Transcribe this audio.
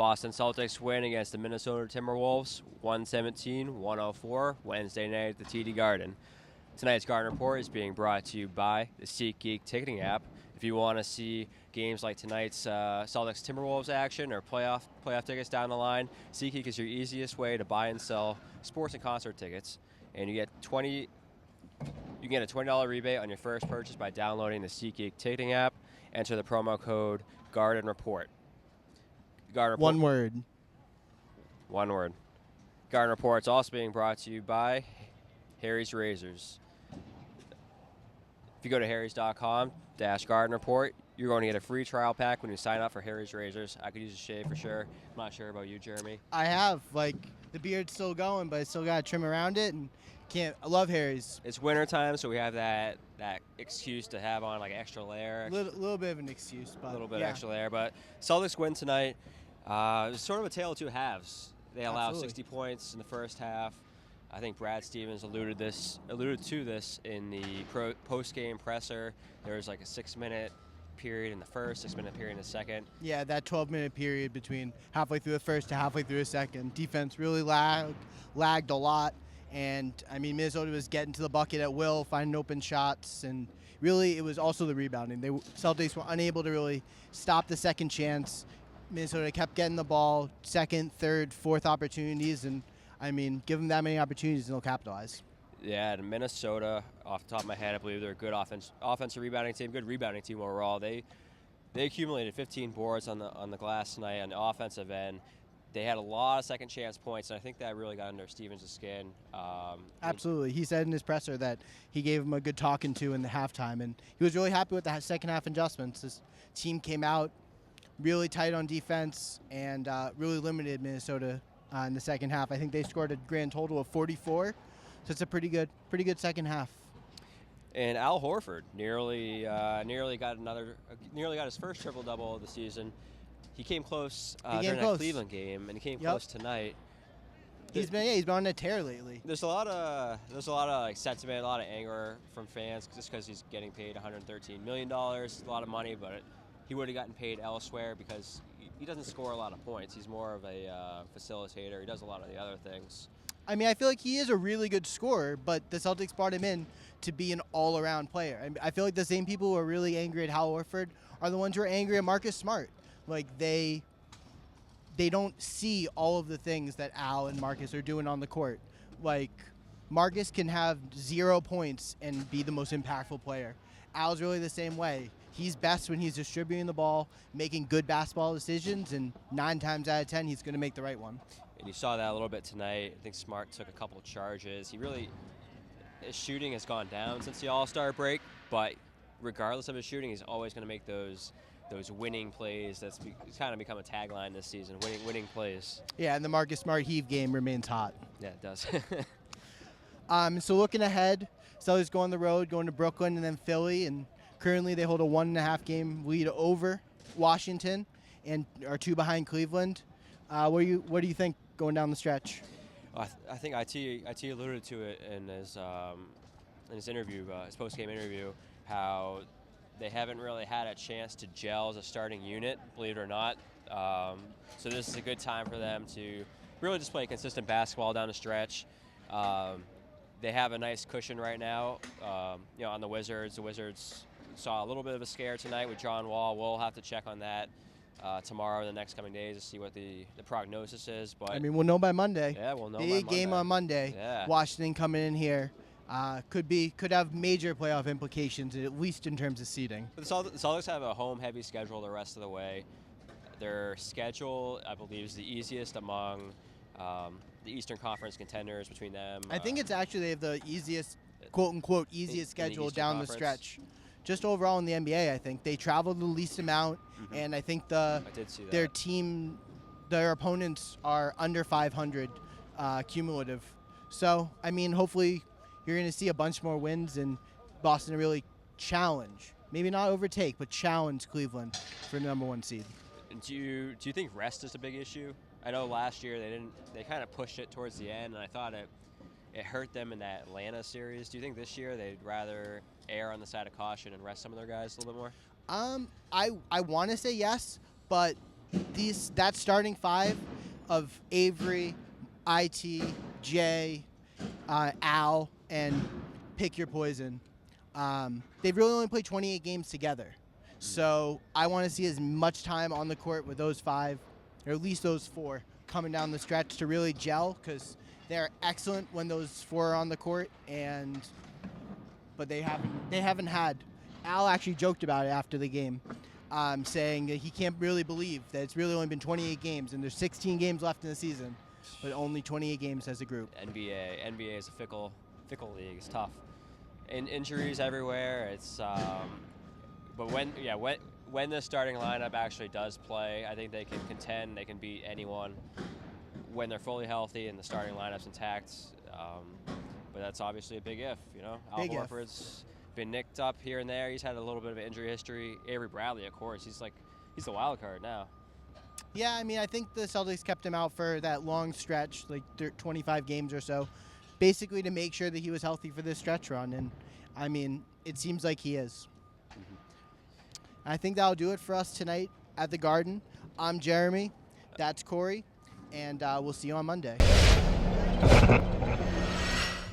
Boston Celtics win against the Minnesota Timberwolves, 117-104, Wednesday night at the TD Garden. Tonight's Garden Report is being brought to you by the SeatGeek ticketing app. If you want to see games like tonight's Celtics Timberwolves action or playoff tickets down the line, SeatGeek is your easiest way to buy and sell sports and concert tickets, and you get a $20 rebate on your first purchase by downloading the SeatGeek ticketing app. Enter the promo code Garden Report. One word. Garden Report's also being brought to you by Harry's Razors. If you go to harrys.com/Garden Report, you're going to get a free trial pack when you sign up for Harry's Razors. I could use a shave for sure. I'm not sure about you, Jeremy. I have. The beard's still going, but I still got to trim around it. And I love Harry's. It's winter time, so we have that excuse to have on extra layer. A little bit of an excuse. But a little bit extra layer. But Celtics win tonight. It's sort of a tale of two halves. They allowed 60 points in the first half. I think Brad Stevens alluded to this in the post-game presser. There was a 6-minute period in the first, 6-minute period in the second. Yeah, that 12-minute period between halfway through the first to halfway through the second. Defense really lagged a lot. And, Minnesota was getting to the bucket at will, finding open shots. And really, it was also the rebounding. Celtics were unable to really stop the second chance. Minnesota kept getting the ball, second, third, fourth opportunities, and give them that many opportunities and they'll capitalize. Yeah, and Minnesota, off the top of my head, I believe they're a good offensive rebounding team, good rebounding team overall. They accumulated 15 boards on the glass tonight on the offensive end. They had a lot of second chance points, and I think that really got under Stevens' skin. Absolutely. He said in his presser that he gave him a good talking to in the halftime, and he was really happy with the second half adjustments. His team came out really tight on defense and really limited Minnesota in the second half. I think they scored a grand total of 44, so it's a pretty good second half. And Al Horford nearly got his first triple-double of the season. He came close during that Cleveland game, and he came close tonight. He's been on a tear lately. There's a lot of sentiment, a lot of anger from fans just because he's getting paid $113 million. It's a lot of money, but he would have gotten paid elsewhere because he doesn't score a lot of points. He's more of a facilitator. He does a lot of the other things. I feel like he is a really good scorer, but the Celtics brought him in to be an all-around player. I feel like the same people who are really angry at Hal Horford are the ones who are angry at Marcus Smart. They don't see all of the things that Al and Marcus are doing on the court. Marcus can have 0 points and be the most impactful player. Al's really the same way. He's best when he's distributing the ball, making good basketball decisions, and 9 times out of 10, he's going to make the right one. And you saw that a little bit tonight. I think Smart took a couple of charges. His shooting has gone down since the All-Star break, but regardless of his shooting, he's always going to make those winning plays. That's kind of become a tagline this season, winning plays. Yeah, and the Marcus Smart heave game remains hot. Yeah, it does. So looking ahead, Celtics go on the road, going to Brooklyn and then Philly, and currently they hold a 1.5 game lead over Washington and are 2 behind Cleveland. What do you think going down the stretch? I think IT alluded to it in his interview, his post-game interview, how they haven't really had a chance to gel as a starting unit, believe it or not. So this is a good time for them to really just play consistent basketball down the stretch. They have a nice cushion right now, on the Wizards. The Wizards saw a little bit of a scare tonight with John Wall. We'll have to check on that tomorrow or the next coming days to see what the prognosis is. But we'll know by Monday. Yeah, we'll know by Big game on Monday. Yeah. Washington coming in here. Could have major playoff implications, at least in terms of seeding. But the Celtics have a home-heavy schedule the rest of the way. Their schedule, I believe, is the easiest among the Eastern Conference contenders between them. I think it's actually they have the easiest, quote-unquote, easiest schedule down the stretch. Just overall in the NBA, I think. They travel the least amount, and I think their team, their opponents are under 500 cumulative. So, hopefully you're going to see a bunch more wins and Boston to really challenge, maybe not overtake, but challenge Cleveland for the #1 seed. Do you think rest is a big issue? I know last year they kind of pushed it towards the end, and I thought it hurt them in that Atlanta series. Do you think this year they'd rather err on the side of caution and rest some of their guys a little bit more? I want to say yes, but that starting five of Avery, IT, Jay, Al, and pick your poison. They've really only played 28 games together. So I want to see as much time on the court with those five, or at least those four, coming down the stretch to really gel, because they're excellent when those four are on the court, but they haven't had. Al actually joked about it after the game, saying that he can't really believe that it's really only been 28 games and there's 16 games left in the season, but only 28 games as a group. NBA is a fickle league. It's tough. Injuries everywhere. It's but when the starting lineup actually does play, I think they can contend. They can beat anyone when they're fully healthy and the starting lineup's intact. But that's obviously a big if. Al Horford's been nicked up here and there. He's had a little bit of injury history. Avery Bradley, of course, he's the wild card now. Yeah, I mean, I think the Celtics kept him out for that long stretch, like 25 games or so, basically to make sure that he was healthy for this stretch run. And I mean, it seems like he is. I think that'll do it for us tonight at the Garden. I'm Jeremy. That's Corey. And we'll see you on Monday.